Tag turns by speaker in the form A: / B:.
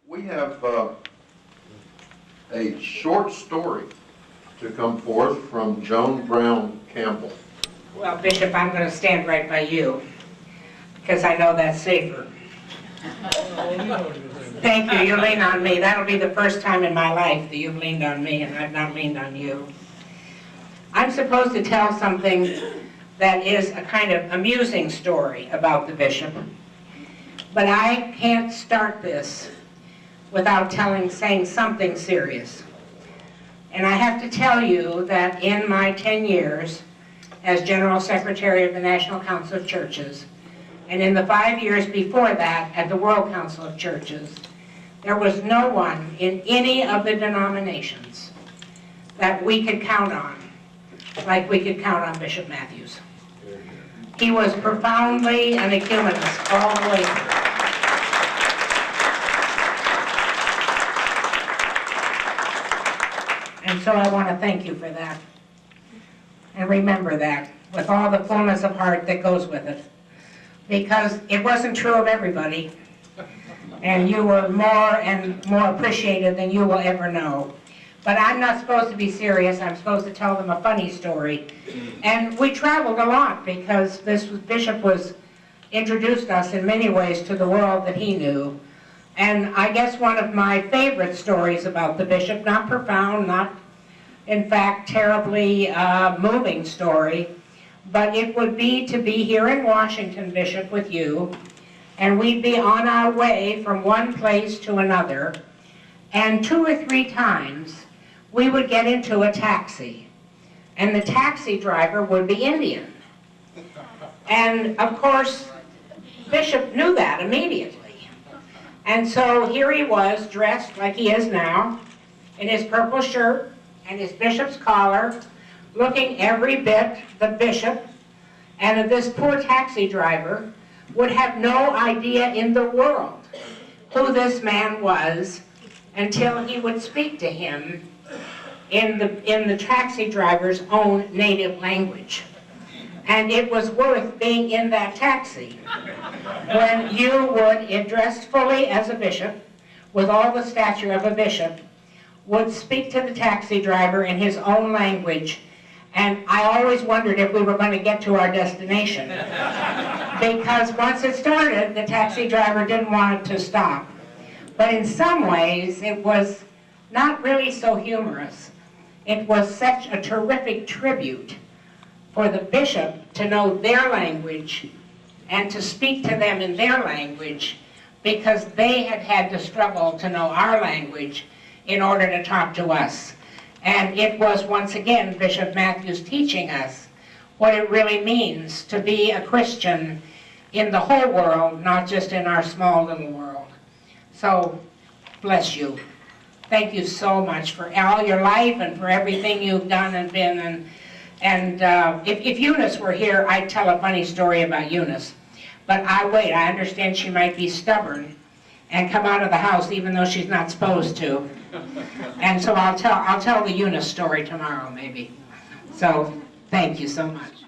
A: We have a short story to come forth from Joan Brown Campbell.
B: Well, Bishop, I'm going to stand right by you, because I know that's safer. Thank you. You lean on me. That'll be the first time in my life that you've leaned on me, and I've not leaned on you. I'm supposed to tell something that is a kind of amusing story about the bishop, but I can't start this without saying something serious. And I have to tell you that in my 10 years as General Secretary of the National Council of Churches, and in the 5 years before that at the World Council of Churches, there was no one in any of the denominations that we could count on like we could count on Bishop Mathews. He was profoundly an ecumenist all the way through. And so I want to thank you for that. And remember that with all the fullness of heart that goes with it. Because it wasn't true of everybody. And you were more and more appreciated than you will ever know. But I'm not supposed to be serious. I'm supposed to tell them a funny story. And we traveled a lot because Bishop introduced us in many ways to the world that he knew. And I guess one of my favorite stories about the bishop, not profound, not in fact terribly moving story, but it would be to be here in Washington, Bishop, with you, and we'd be on our way from one place to another, and 2 or 3 times we would get into a taxi, and the taxi driver would be Indian. And of course, Bishop knew that immediately. And so here he was, dressed like he is now, in his purple shirt and his bishop's collar, looking every bit the bishop, and this poor taxi driver would have no idea in the world who this man was until he would speak to him in the taxi driver's own native language. And it was worth being in that taxi when you would, dressed fully as a bishop, with all the stature of a bishop, would speak to the taxi driver in his own language. And I always wondered if we were going to get to our destination. Because once it started, the taxi driver didn't want it to stop. But in some ways, it was not really so humorous. It was such a terrific tribute for the bishop to know their language and to speak to them in their language, because they had had to struggle to know our language in order to talk to us. And it was once again Bishop Mathews teaching us what it really means to be a Christian in the whole world, not just in our small little world. So, bless you. Thank you so much for all your life and for everything you've done and been. And if Eunice were here, I'd tell a funny story about Eunice. But I understand she might be stubborn and come out of the house even though she's not supposed to. And so I'll tell the Eunice story tomorrow, maybe. So, thank you so much.